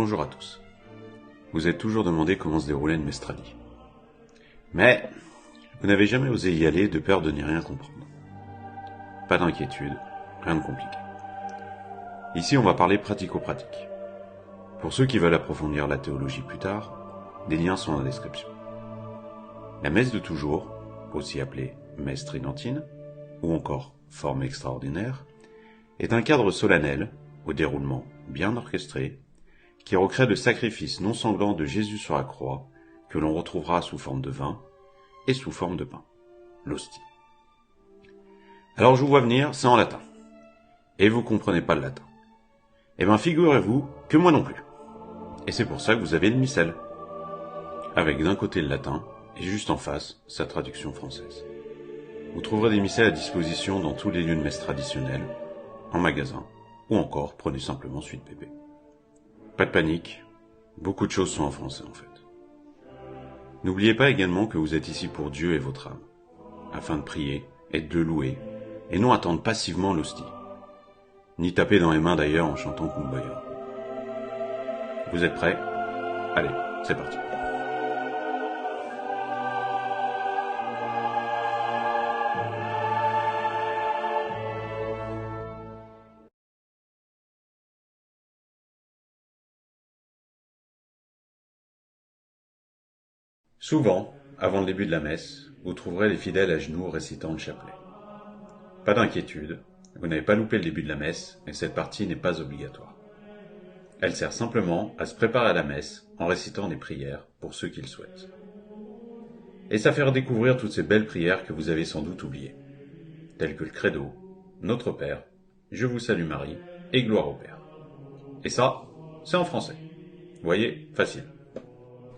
Bonjour à tous. Vous êtes toujours demandé comment se déroulait une Mestrali. Mais vous n'avez jamais osé y aller de peur de n'y rien comprendre. Pas d'inquiétude, rien de compliqué. Ici on va parler pratico-pratique. Pour ceux qui veulent approfondir la théologie plus tard, des liens sont dans la description. La messe de toujours, aussi appelée messe tridentine, ou encore forme extraordinaire, est un cadre solennel, au déroulement bien orchestré, qui recrée le sacrifice non sanglant de Jésus sur la croix, que l'on retrouvera sous forme de vin et sous forme de pain, l'hostie. Alors je vous vois venir, c'est en latin. Et vous comprenez pas le latin. Eh bien figurez-vous que moi non plus. Et c'est pour ça que vous avez le missel. Avec d'un côté le latin, et juste en face, sa traduction française. Vous trouverez des missels à disposition dans tous les lieux de messe traditionnels, en magasin, ou encore prenez simplement Suite PP. Pas de panique, beaucoup de choses sont en français en fait. N'oubliez pas également que vous êtes ici pour Dieu et votre âme, afin de prier et de le louer, et non attendre passivement l'hostie. Ni taper dans les mains d'ailleurs en chantant Kumbaya. Vous êtes prêts? Allez, c'est parti. Souvent, avant le début de la messe, vous trouverez les fidèles à genoux récitant le chapelet. Pas d'inquiétude, vous n'avez pas loupé le début de la messe, et cette partie n'est pas obligatoire. Elle sert simplement à se préparer à la messe en récitant des prières pour ceux qui le souhaitent. Et ça fait redécouvrir toutes ces belles prières que vous avez sans doute oubliées, telles que le Credo, Notre Père, Je vous salue Marie et Gloire au Père. Et ça, c'est en français. Vous voyez, facile.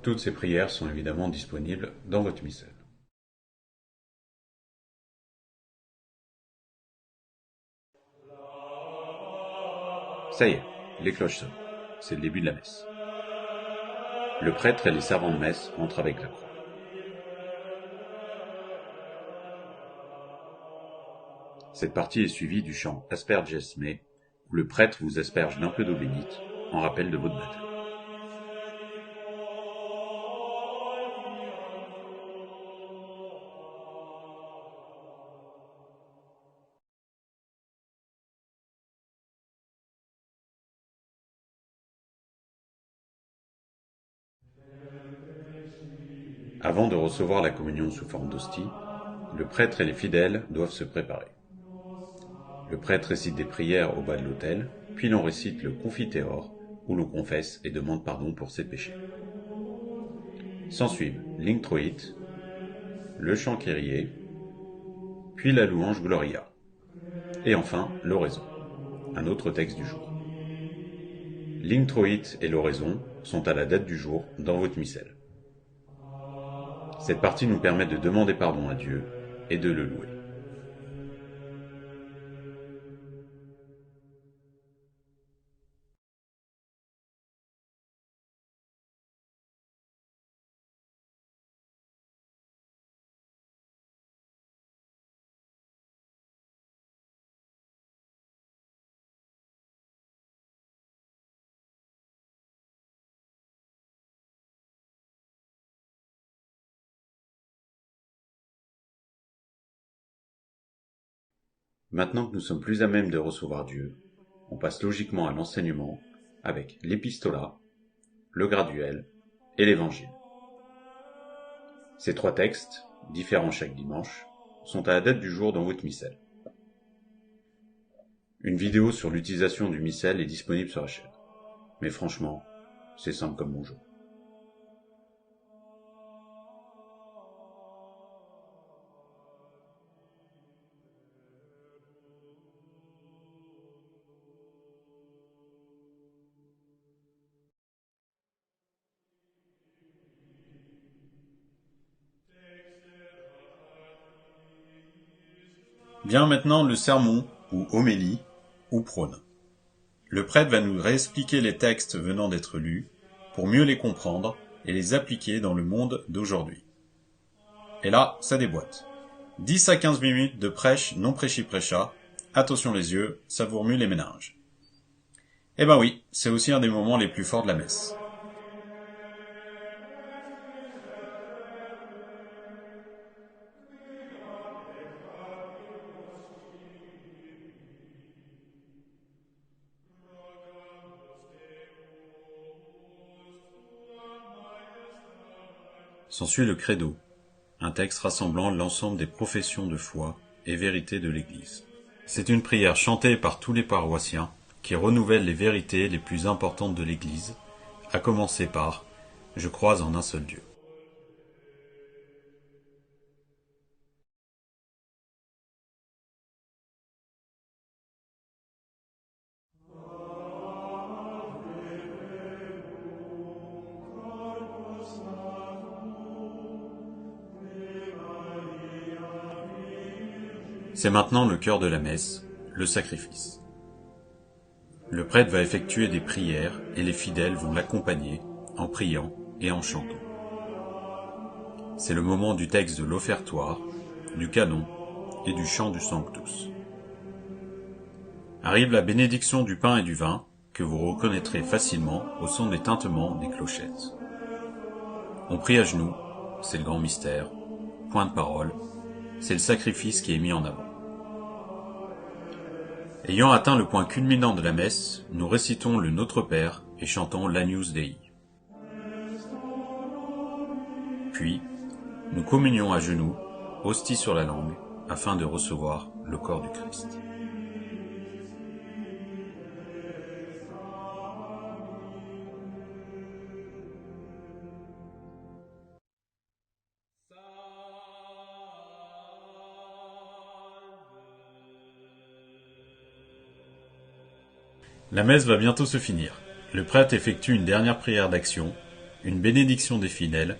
Toutes ces prières sont évidemment disponibles dans votre missel. Ça y est, les cloches sonnent. C'est le début de la messe. Le prêtre et les servants de messe entrent avec la croix. Cette partie est suivie du chant Asperges me, où le prêtre vous asperge d'un peu d'eau bénite, en rappel de votre baptême. Avant de recevoir la communion sous forme d'hostie, le prêtre et les fidèles doivent se préparer. Le prêtre récite des prières au bas de l'autel, puis l'on récite le Confiteor, où l'on confesse et demande pardon pour ses péchés. S'ensuivent l'Introit, le chant Kyrie, puis la louange Gloria, et enfin l'oraison, un autre texte du jour. L'Introit et l'oraison sont à la date du jour dans votre missel. Cette partie nous permet de demander pardon à Dieu et de le louer. Maintenant que nous sommes plus à même de recevoir Dieu, on passe logiquement à l'enseignement avec l'épistolat, le graduel et l'évangile. Ces trois textes, différents chaque dimanche, sont à la date du jour dans votre missel. Une vidéo sur l'utilisation du missel est disponible sur la chaîne. Mais franchement, c'est simple comme bonjour. Vient maintenant le sermon, ou homélie, ou prône. Le prêtre va nous réexpliquer les textes venant d'être lus, pour mieux les comprendre et les appliquer dans le monde d'aujourd'hui. Et là, ça déboîte. 10 à 15 minutes de prêche non prêchi-prêcha, attention les yeux, ça vous remue les méninges. Eh ben oui, c'est aussi un des moments les plus forts de la messe. S'ensuit le credo, un texte rassemblant l'ensemble des professions de foi et vérités de l'Église. C'est une prière chantée par tous les paroissiens qui renouvelle les vérités les plus importantes de l'Église, à commencer par « Je crois en un seul Dieu ». C'est maintenant le cœur de la messe, le sacrifice. Le prêtre va effectuer des prières et les fidèles vont l'accompagner en priant et en chantant. C'est le moment du texte de l'offertoire, du canon et du chant du Sanctus. Arrive la bénédiction du pain et du vin, que vous reconnaîtrez facilement au son des tintements des clochettes. On prie à genoux, c'est le grand mystère, point de parole, c'est le sacrifice qui est mis en avant. Ayant atteint le point culminant de la messe, nous récitons le Notre Père et chantons l'Agnus Dei. Puis, nous communions à genoux, hostie sur la langue, afin de recevoir le corps du Christ. La messe va bientôt se finir. Le prêtre effectue une dernière prière d'action, une bénédiction des fidèles,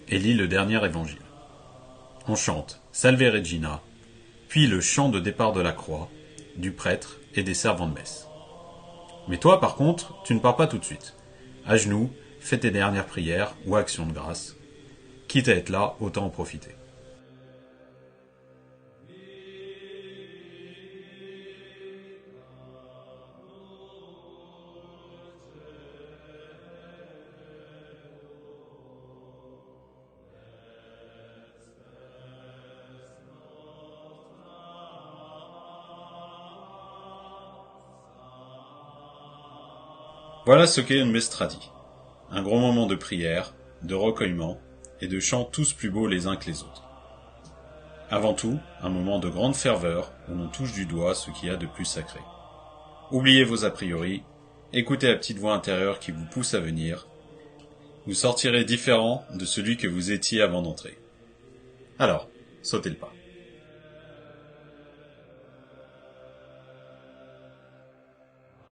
et lit le dernier évangile. On chante Salve Regina, puis le chant de départ de la croix, du prêtre et des servants de messe. Mais toi, par contre, tu ne pars pas tout de suite. À genoux, fais tes dernières prières ou actions de grâce. Quitte à être là, autant en profiter. Voilà ce qu'est une messe tradie. Un gros moment de prière, de recueillement et de chants tous plus beaux les uns que les autres. Avant tout, un moment de grande ferveur où l'on touche du doigt ce qu'il y a de plus sacré. Oubliez vos a priori, écoutez la petite voix intérieure qui vous pousse à venir. Vous sortirez différent de celui que vous étiez avant d'entrer. Alors, sautez le pas.